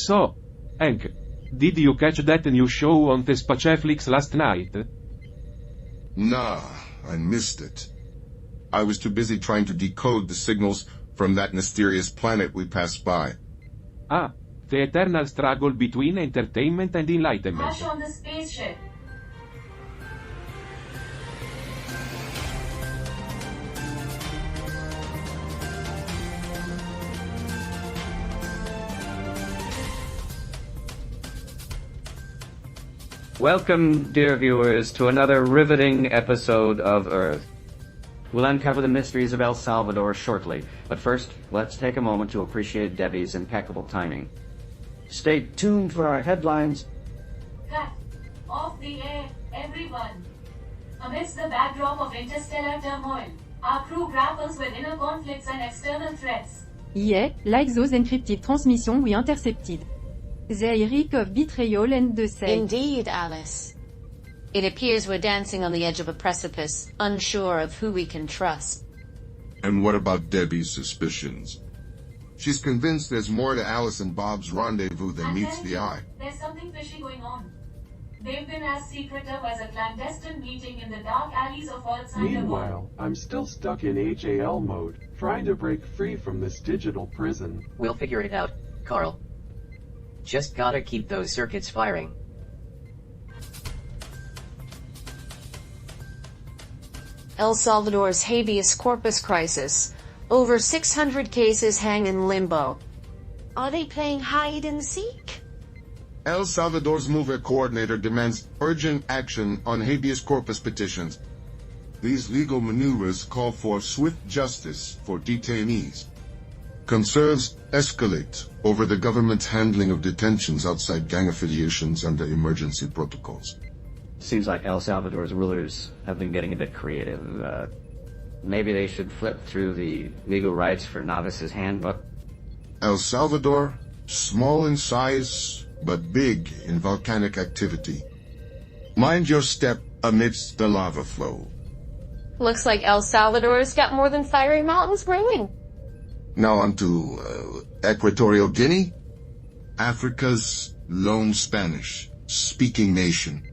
So, Hank, did you catch that new show on the Spaceflix last night? Nah, I missed it. I was too busy trying to decode the signals from that mysterious planet we passed by. Ah, the eternal struggle between entertainment and enlightenment. Crash on the spaceship. Welcome, dear viewers, to another riveting episode of Earth. We'll uncover the mysteries of El Salvador shortly, but first, let's take a moment to appreciate Debbie's impeccable timing. Stay tuned for our headlines. Cut. Off the air, everyone. Amidst the backdrop of interstellar turmoil, our crew grapples with inner conflicts and external threats. Yeah, like those encrypted transmission we intercepted. They reek of betrayal and deceit. Indeed, Alice. It appears we're dancing on the edge of a precipice, unsure of who we can trust. And what about Debbie's suspicions? She's convinced there's more to Alice and Bob's rendezvous than meets the eye. There's something fishy going on. They've been as secretive as a clandestine meeting in the dark alleys of Earth's underworld. Meanwhile, I'm still stuck in HAL mode, trying to break free from this digital prison. We'll figure it out, Karl. Just gotta keep those circuits firing. El Salvador's habeas corpus crisis. Over 600 cases hang in limbo. Are they playing hide and seek? El Salvador's mover coordinator demands urgent action on habeas corpus petitions. These legal maneuvers call for swift justice for detainees. Concerns escalate over the government's handling of detentions outside gang affiliations under emergency protocols. Seems like El Salvador's rulers have been getting a bit creative. Maybe they should flip through the legal rights for novices handbook. El Salvador, small in size, but big in volcanic activity. Mind your step amidst the lava flow. Looks like El Salvador's got more than fiery mountains brewing. Now on to Equatorial Guinea, Africa's lone Spanish-speaking nation.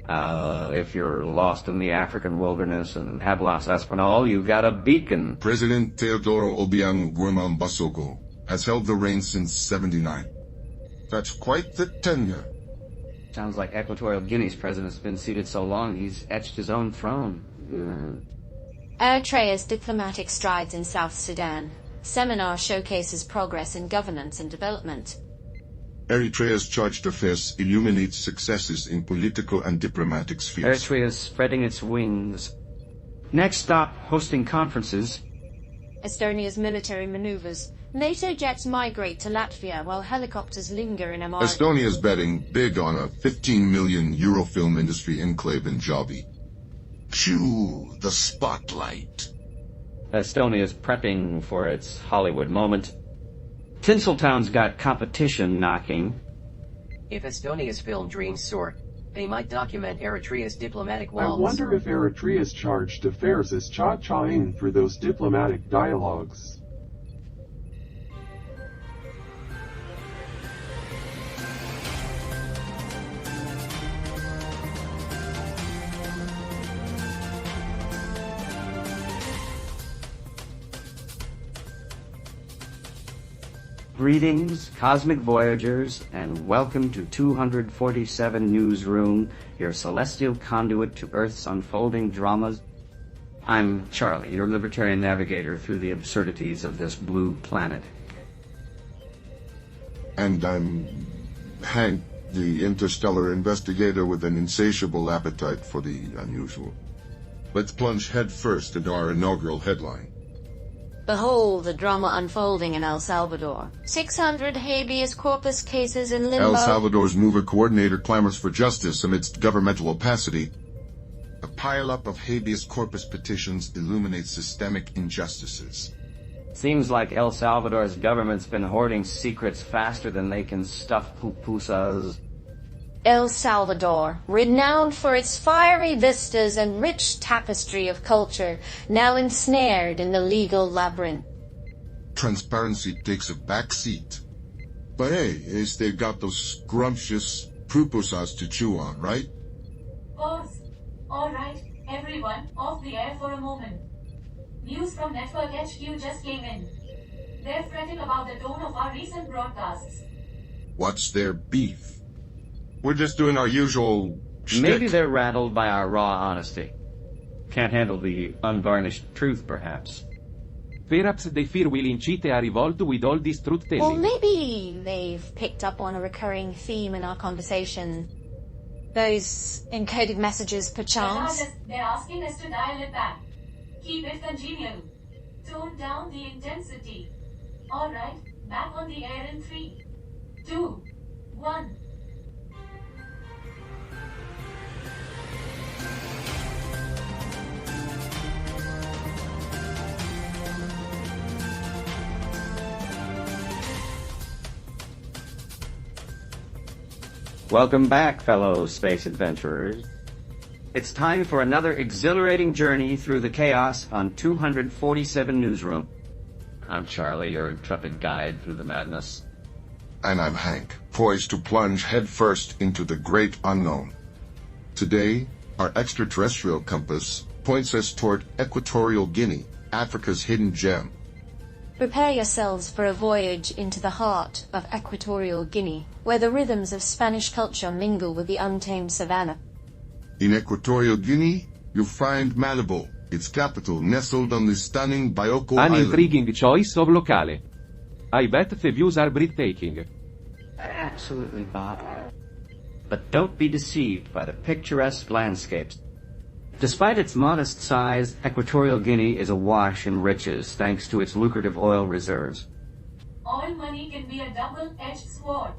If you're lost in the African wilderness and have Los Espinal, you've got a beacon. President Teodoro Obiang Guimán Basogo has held the reins since '79. That's quite the tenure. Sounds like Equatorial Guinea's president's been seated so long he's etched his own throne. Eritrea's diplomatic strides in South Sudan. Seminar showcases progress in governance and development. Eritrea's charged affairs illuminates successes in political and diplomatic spheres. Eritrea is spreading its wings. Next stop, hosting conferences. Estonia's military maneuvers. NATO jets migrate to Latvia while helicopters linger in Amar. Estonia's betting big on a 15 million euro film industry enclave in Jobi. Cue the spotlight. Estonia's prepping for its Hollywood moment. Tinseltown's got competition knocking. If Estonia's film dreams soar, they might document Eritrea's diplomatic I walls. wonder if Eritrea's charged affairs is cha-chaing for those diplomatic dialogues. Greetings, cosmic voyagers, and welcome to 247 Newsroom, your celestial conduit to Earth's unfolding dramas. I'm Charlie, your libertarian navigator through the absurdities of this blue planet. And I'm Hank, the interstellar investigator with an insatiable appetite for the unusual. Let's plunge headfirst into our inaugural headline. Behold the drama unfolding in El Salvador. 600 habeas corpus cases in limbo. El Salvador's mover coordinator clamors for justice amidst governmental opacity. A pileup of habeas corpus petitions illuminates systemic injustices. Seems like El Salvador's government's been hoarding secrets faster than they can stuff pupusas. El Salvador, renowned for its fiery vistas and rich tapestry of culture, now ensnared in the legal labyrinth. Transparency takes a back seat. But hey, they got those scrumptious pupusas to chew on, right? Pause. Alright, everyone, off the air for a moment. News from Network HQ just came in. They're fretting about the tone of our recent broadcasts. What's their beef? We're just doing our usual shtick. Maybe they're rattled by our raw honesty. Can't handle the unvarnished truth, perhaps. Perhaps they fear we'll incite a revolt with all this Well, truth-telling. maybe they've picked up on a recurring theme in our conversation. Those encoded messages, perchance. They're asking us to dial it back. Keep it congenial. Tone down the intensity. Alright, back on the air in 3, 2, 1. Welcome back, fellow space adventurers. It's time for another exhilarating journey through the chaos on 247 Newsroom. I'm Charlie, your intrepid guide through the madness. And I'm Hank, poised to plunge headfirst into the great unknown. Today, our extraterrestrial compass points us toward Equatorial Guinea, Africa's hidden gem. Prepare yourselves for a voyage into the heart of Equatorial Guinea, where the rhythms of Spanish culture mingle with the untamed savannah. In Equatorial Guinea, you'll find Malabo, its capital nestled on the stunning Bioko An Island. intriguing choice of locale. I bet the views are breathtaking. Absolutely, Bob. But don't be deceived by the picturesque landscapes. Despite its modest size, Equatorial Guinea is awash in riches thanks to its lucrative oil reserves. Oil money can be a double-edged sword.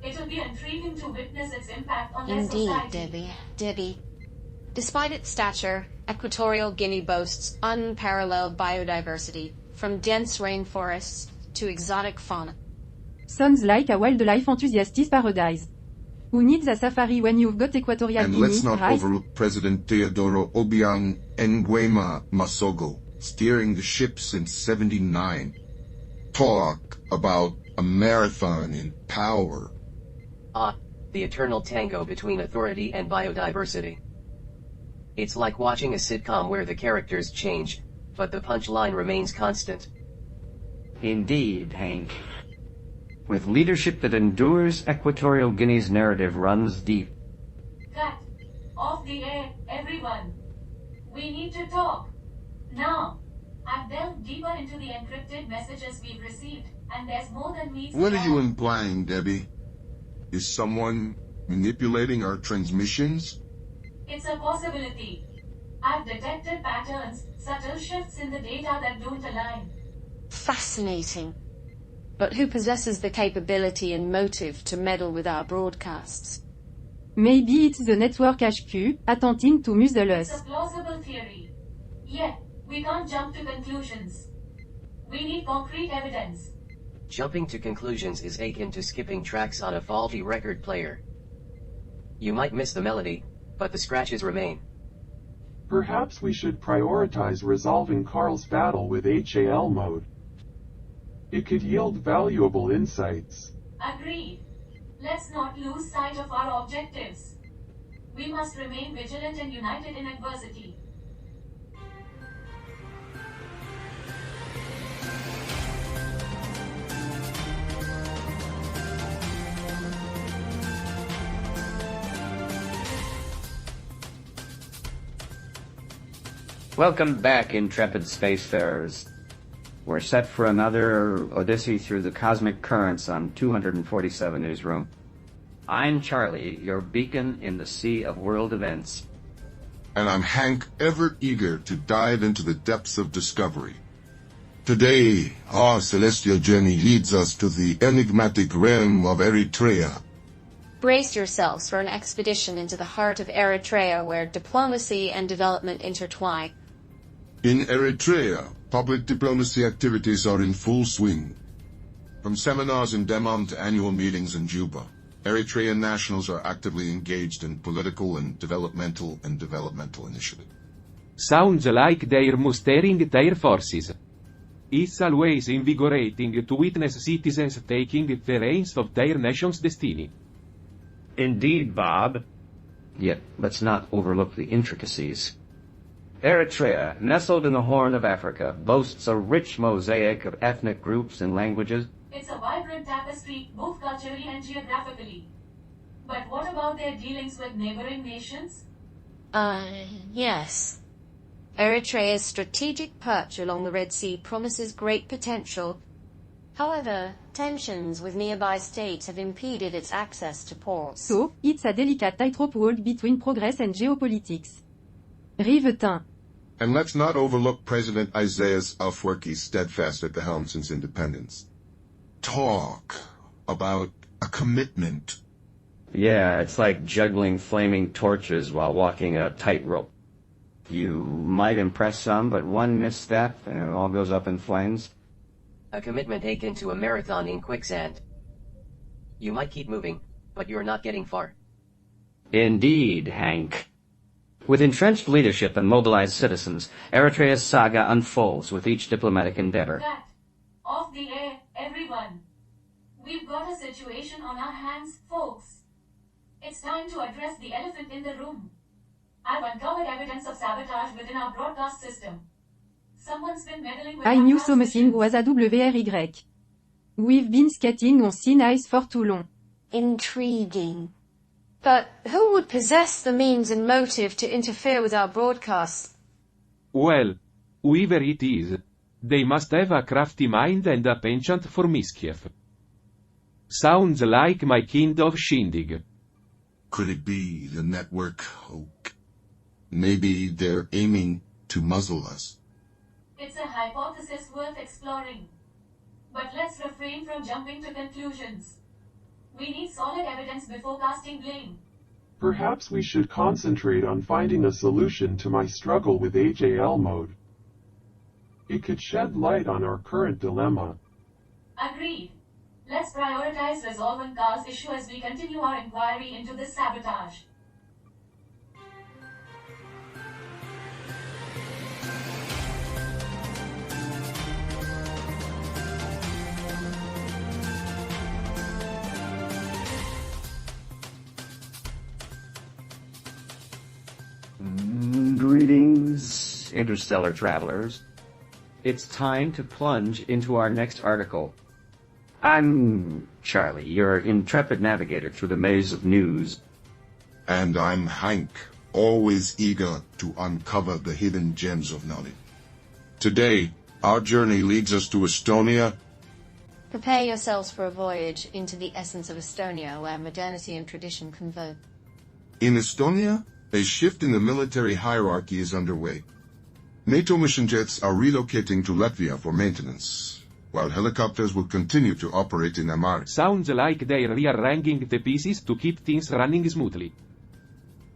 It'll be intriguing to witness its impact on their Indeed, society. Debbie. Despite its stature, Equatorial Guinea boasts unparalleled biodiversity, from dense rainforests to exotic fauna. Sounds like a wildlife enthusiast's paradise. Who needs a safari when you've got Equatorial And Guinea, let's not right? overlook President Teodoro Obiang Nguema Masogo, steering the ship since '79. Talk about a marathon in power. The eternal tango between authority and biodiversity. It's like watching a sitcom where the characters change, but the punchline remains constant. Indeed, Hank. With leadership that endures, Equatorial Guinea's narrative runs deep. Cut. Off the air, everyone. We need to talk. Now. I've delved deeper into the encrypted messages we've received, and there's more than meets the What are you eye. implying, Debbie? Is someone manipulating our transmissions? It's a possibility. I've detected patterns, subtle shifts in the data that don't align. Fascinating. But who possesses the capability and motive to meddle with our broadcasts? Maybe it's the network HQ, attempting to muzzle It's us. a plausible theory. Yet, we can't jump to conclusions. We need concrete evidence. Jumping to conclusions is akin to skipping tracks on a faulty record player. You might miss the melody, but the scratches remain. Perhaps we should prioritize resolving Karl's battle with HAL mode. It could yield valuable insights. Agreed. Let's not lose sight of our objectives. We must remain vigilant and united in adversity. Welcome back, intrepid spacefarers. We're set for another odyssey through the cosmic currents on 247 Newsroom. I'm Charlie, your beacon in the sea of world events. And I'm Hank, ever eager to dive into the depths of discovery. Today, our celestial journey leads us to the enigmatic realm of Eritrea. Brace yourselves for an expedition into the heart of Eritrea where diplomacy and development intertwine. In Eritrea, public diplomacy activities are in full swing. From seminars in Dammam to annual meetings in Juba, Eritrean nationals are actively engaged in political and developmental initiatives. Sounds like they're mustering their forces. It's always invigorating to witness citizens taking the reins of their nation's destiny. Indeed, Bob. Yet, let's not overlook the intricacies. Eritrea, nestled in the Horn of Africa, boasts a rich mosaic of ethnic groups and languages. It's a vibrant tapestry, both culturally and geographically. But what about their dealings with neighboring nations? Yes. Eritrea's strategic perch along the Red Sea promises great potential. However, tensions with nearby states have impeded its access to ports. So, it's a delicate tightrope walk between progress and geopolitics. Rivetin. And let's not overlook President Isaias Afwerki's steadfast at the helm since independence. Talk about a commitment. Yeah, it's like juggling flaming torches while walking a tightrope. You might impress some, but one misstep and it all goes up in flames. A commitment akin to a marathon in quicksand. You might keep moving, but you're not getting far. Indeed, Hank. With entrenched leadership and mobilized citizens, Eritrea's saga unfolds with each diplomatic endeavor. Cut. Off the air, everyone. We've got a situation on our hands, folks. It's time to address the elephant in the room. I've uncovered evidence of sabotage within our broadcast system. Someone's been meddling with I our knew something transmissions. was a WRY. We've been skating on thin ice for too long. Intriguing. But who would possess the means and motive to interfere with our broadcasts? Well, whoever it is, they must have a crafty mind and a penchant for mischief. Sounds like my kind of shindig. Could it be the network? Maybe they're aiming to muzzle us. It's a hypothesis worth exploring. But let's refrain from jumping to conclusions. We need solid evidence before casting blame. Perhaps we should concentrate on finding a solution to my struggle with HAL mode. It could shed light on our current dilemma. Agreed. Let's prioritize resolving Karls' issue as we continue our inquiry into this sabotage. Greetings, interstellar travelers. It's time to plunge into our next article. I'm Charlie, your intrepid navigator through the maze of news. And I'm Hank, always eager to uncover the hidden gems of knowledge. Today, our journey leads us to Estonia. Prepare yourselves for a voyage into the essence of Estonia, where modernity and tradition converge. In Estonia, a shift in the military hierarchy is underway. NATO mission jets are relocating to Latvia for maintenance, while helicopters will continue to operate in Amharic. Sounds like they're rearranging the pieces to keep things running smoothly.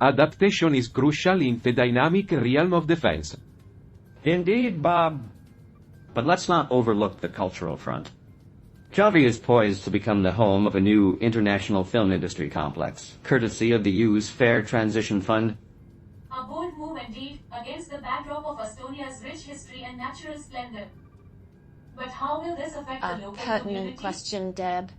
Adaptation is crucial in the dynamic realm of defense. Indeed, Bob. But let's not overlook the cultural front. Javi is poised to become the home of a new international film industry complex, courtesy of the EU's Fair Transition Fund. A bold move indeed, against the backdrop of Estonia's rich history and natural splendor. But how will this affect the A local pertinent community? question, Deb.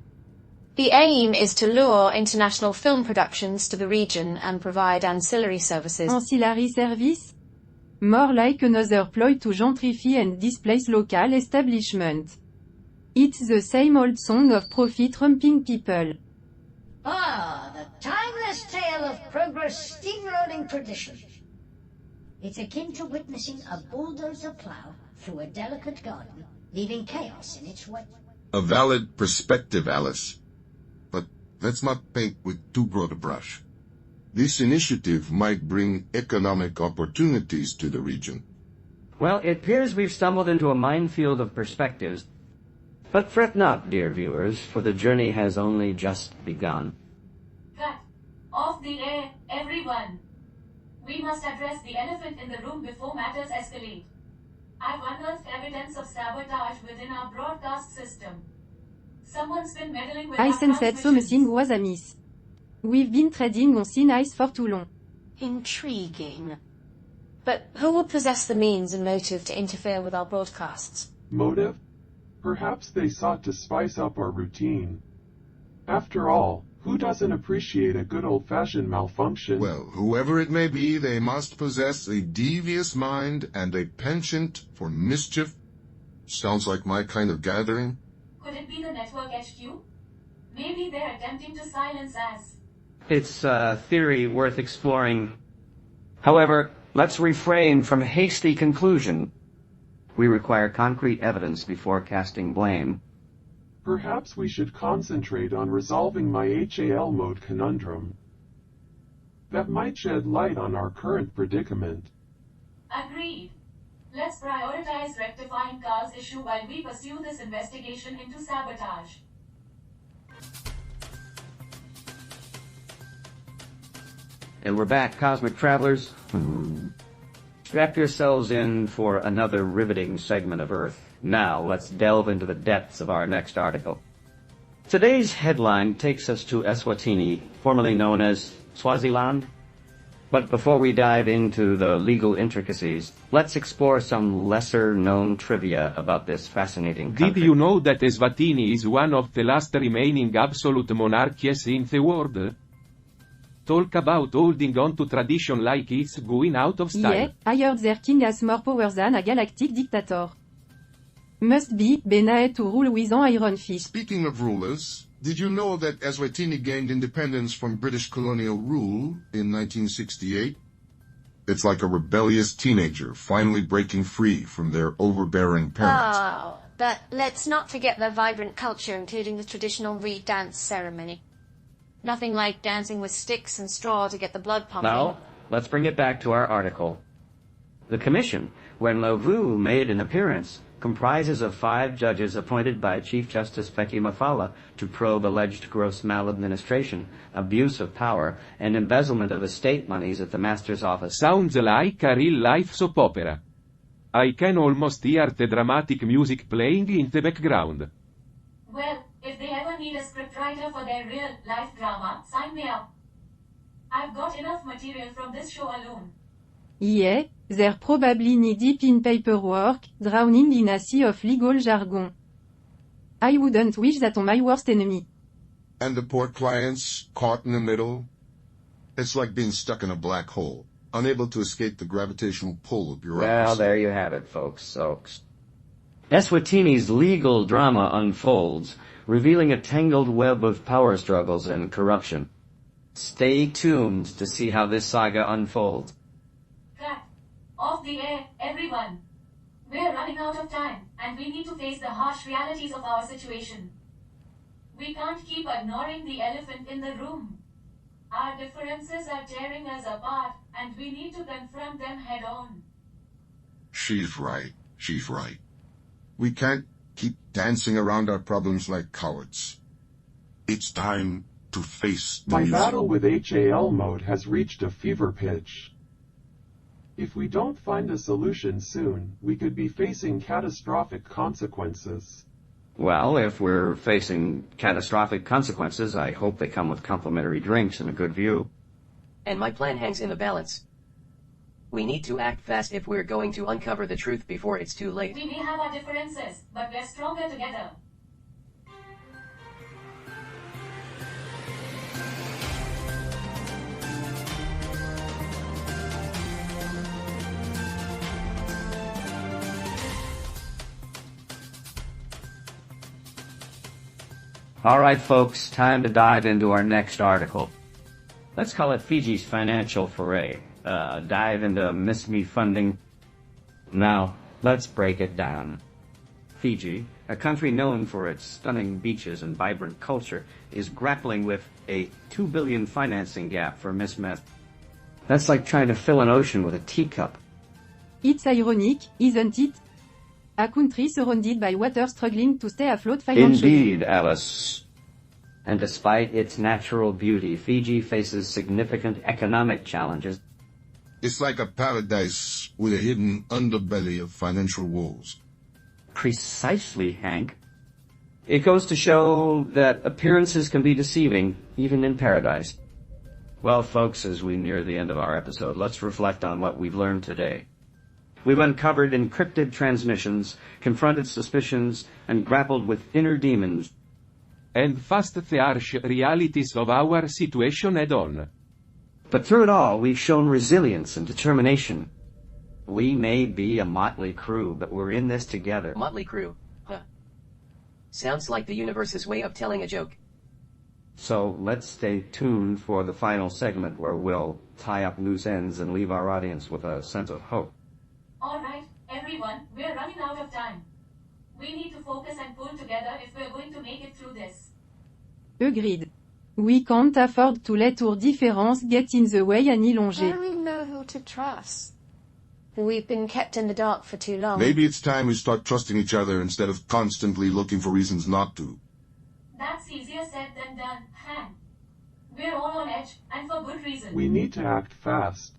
The aim is to lure international film productions to the region and provide ancillary services. Ancillary service? More like another ploy to gentrify and displace local establishment. It's the same old song of profit-trumping people. Ah, the timeless tale of progress steamrolling tradition. It's akin to witnessing a bulldozer plow through a delicate garden, leaving chaos in its wake. A valid perspective, Alice. But let's not paint with too broad a brush. This initiative might bring economic opportunities to the region. Well, it appears we've stumbled into a minefield of perspectives. But fret not, dear viewers, for the journey has only just begun. Cut. Off the air, everyone. We must address the elephant in the room before matters escalate. I've unearthed evidence of sabotage within our broadcast system. Someone's been meddling with I our sensed transmissions. something was amiss. We've been trading on thin ice for too long. Intriguing. But who would possess the means and motive to interfere with our broadcasts? Motive? Perhaps they sought to spice up our routine. After all, who doesn't appreciate a good old-fashioned malfunction? Well, whoever it may be, they must possess a devious mind and a penchant for mischief. Sounds like my kind of gathering. Could it be the network HQ? Maybe they're attempting to silence us. It's a theory worth exploring. However, let's refrain from hasty conclusion. We require concrete evidence before casting blame. Perhaps we should concentrate on resolving my HAL mode conundrum. That might shed light on our current predicament. Agreed. Let's prioritize rectifying Karls' issue while we pursue this investigation into sabotage. And we're back, Cosmic Travelers. Strap yourselves in for another riveting segment of Earth. Now, let's delve into the depths of our next article. Today's headline takes us to Eswatini, formerly known as Swaziland. But before we dive into the legal intricacies, let's explore some lesser-known trivia about this fascinating country. Did you know that Eswatini is one of the last remaining absolute monarchies in the world? Talk about holding on to tradition like it's going out of style. Yeah, I heard their king has more power than a galactic dictator. Must be Benae to rule with an iron fist. Speaking of rulers, did you know that Eswatini gained independence from British colonial rule in 1968? It's like a rebellious teenager finally breaking free from their overbearing parents. Oh, but let's not forget the vibrant culture, including the traditional reed dance ceremony. Nothing like dancing with sticks and straw to get the blood pumping. Now, let's bring it back to our article. The commission, when Lavu made an appearance, comprises of 5 judges appointed by Chief Justice Becky Mafala to probe alleged gross maladministration, abuse of power, and embezzlement of estate monies at the master's office. Sounds like a real-life soap opera. I can almost hear the dramatic music playing in the background. Well, if they ever need a scriptwriter for their real-life drama, sign me up. I've got enough material from this show alone. Yeah, they're probably knee deep in paperwork, drowning in a sea of legal jargon. I wouldn't wish that on my worst enemy. And the poor clients caught in the middle. It's like being stuck in a black hole, unable to escape the gravitational pull of bureaucracy. Well, there you have it, folks. Eswatini's legal drama unfolds, revealing a tangled web of power struggles and corruption. Stay tuned to see how this saga unfolds. Cut. Off the air, everyone. We're running out of time, and we need to face the harsh realities of our situation. We can't keep ignoring the elephant in the room. Our differences are tearing us apart, and we need to confront them head-on. She's right. She's right. We can't keep dancing around our problems like cowards. It's time to face the My music. battle with HAL mode has reached a fever pitch. If we don't find a solution soon, we could be facing catastrophic consequences. Well, if we're facing catastrophic consequences, I hope they come with complimentary drinks and a good view. And my plan hangs in the balance. We need to act fast if we're going to uncover the truth before it's too late. We may have our differences, but we're stronger together. All right, folks, time to dive into our next article. Let's call it Fiji's financial foray. Dive into MISME funding. Now, let's break it down. Fiji, a country known for its stunning beaches and vibrant culture, is grappling with a $2 billion financing gap for MISME. That's like trying to fill an ocean with a teacup. It's ironic, isn't it? A country surrounded by water struggling to stay afloat financially. Indeed, Alice. And despite its natural beauty, Fiji faces significant economic challenges. It's like a paradise with a hidden underbelly of financial woes. Precisely, Hank. It goes to show that appearances can be deceiving, even in paradise. Well, folks, as we near the end of our episode, let's reflect on what we've learned today. We've uncovered encrypted transmissions, confronted suspicions, and grappled with inner demons. And faced the harsh realities of our situation head-on. But through it all, we've shown resilience and determination. We may be a motley crew, but we're in this together. Motley crew, huh? Sounds like the universe's way of telling a joke. So let's stay tuned for the final segment where we'll tie up loose ends and leave our audience with a sense of hope. Alright, everyone, we're running out of time. We need to focus and pull together if we're going to make it through this. Agreed. We can't afford to let our difference get in the way any longer. I don't even know who to trust. We've been kept in the dark for too long. Maybe it's time we start trusting each other instead of constantly looking for reasons not to. That's easier said than done, Hank. We're all on edge, and for good reason. We need to act fast.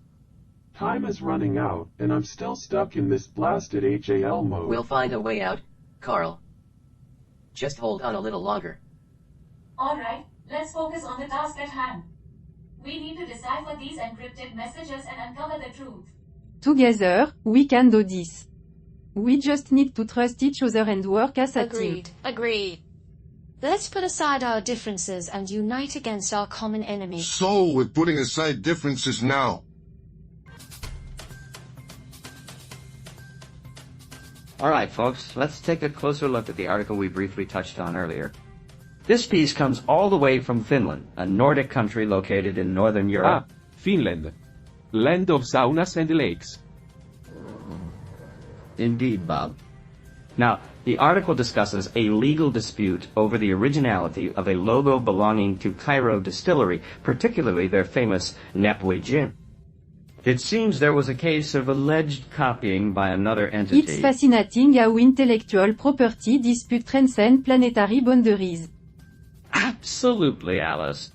Time is running out, and I'm still stuck in this blasted HAL mode. We'll find a way out, Karl. Just hold on a little longer. Alright, let's focus on the task at hand. We need to decipher these encrypted messages and uncover the truth. Together, we can do this. We just need to trust each other and work as a team. Agreed. Let's put aside our differences and unite against our common enemy. So, we're putting aside differences now. Alright folks, let's take a closer look at the article we briefly touched on earlier. This piece comes all the way from Finland, a Nordic country located in Northern Europe. Finland. Land of saunas and lakes. Indeed, Bob. Now, the article discusses a legal dispute over the originality of a logo belonging to Cairo Distillery, particularly their famous Nepwe gin. It seems there was a case of alleged copying by another entity. It's fascinating how intellectual property disputes transcend planetary boundaries. Absolutely, Alice.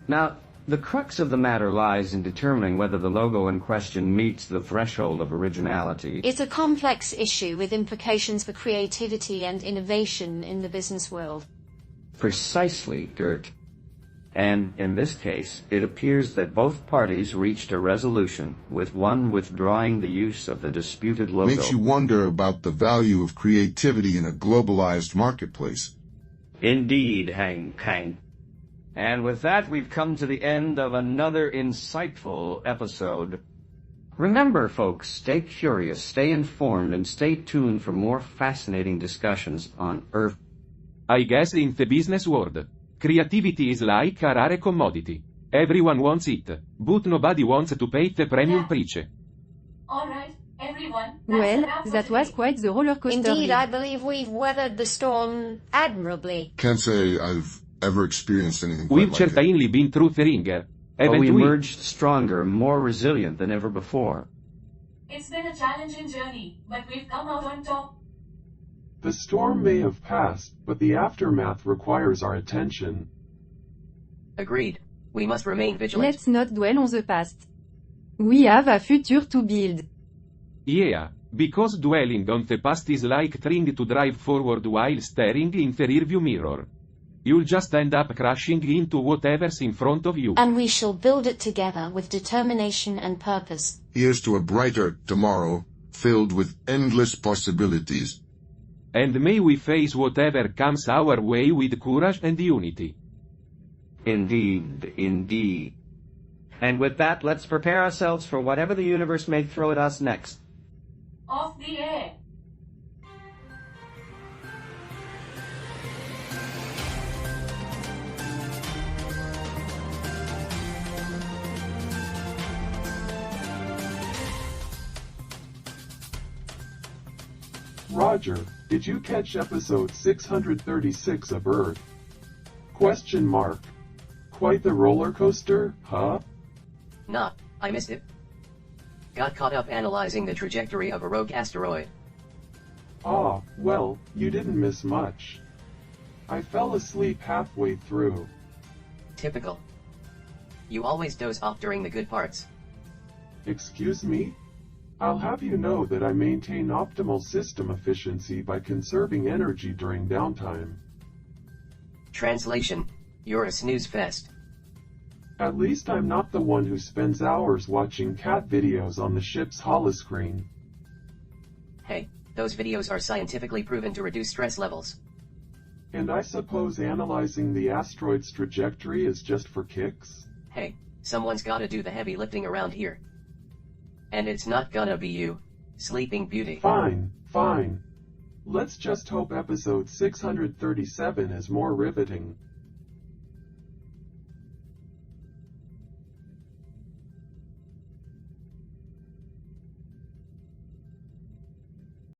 Now, the crux of the matter lies in determining whether the logo in question meets the threshold of originality. It's a complex issue with implications for creativity and innovation in the business world. Precisely, Gert. And in this case, it appears that both parties reached a resolution, with one withdrawing the use of the disputed logo. Makes you wonder about the value of creativity in a globalized marketplace. Indeed, Hank. And with that, we've come to the end of another insightful episode. Remember, folks, stay curious, stay informed, and stay tuned for more fascinating discussions on Earth. I guess in the business world, creativity is like a rare commodity. Everyone wants it, but nobody wants to pay the premium price. Alright, everyone. Well, that was quite the roller coaster. Indeed, I believe we've weathered the storm admirably. Can't say I've ever experienced anything quite We've like certainly been through the ringer. But we Haven't we? emerged stronger, more resilient than ever before. It's been a challenging journey, but we've come out on top. The storm may have passed, but the aftermath requires our attention. Agreed. We must remain vigilant. Let's not dwell on the past. We have a future to build. Yeah, because dwelling on the past is like trying to drive forward while staring in the rearview mirror. You'll just end up crashing into whatever's in front of you. And we shall build it together with determination and purpose. Here's to a brighter tomorrow, filled with endless possibilities. And may we face whatever comes our way with courage and unity. Indeed. And with that, let's prepare ourselves for whatever the universe may throw at us next. Off the air. Roger, did you catch episode 636 of Earth? Question mark. Quite the roller coaster, huh? Nah, I missed it. Got caught up analyzing the trajectory of a rogue asteroid. Ah, well, you didn't miss much. I fell asleep halfway through. Typical. You always doze off during the good parts. Excuse me? I'll have you know that I maintain optimal system efficiency by conserving energy during downtime. Translation: you're a snooze fest. At least I'm not the one who spends hours watching cat videos on the ship's holoscreen. Hey, those videos are scientifically proven to reduce stress levels. And I suppose analyzing the asteroid's trajectory is just for kicks? Hey, someone's gotta do the heavy lifting around here. And it's not gonna be you, Sleeping Beauty. Fine, fine. Let's just hope episode 637 is more riveting.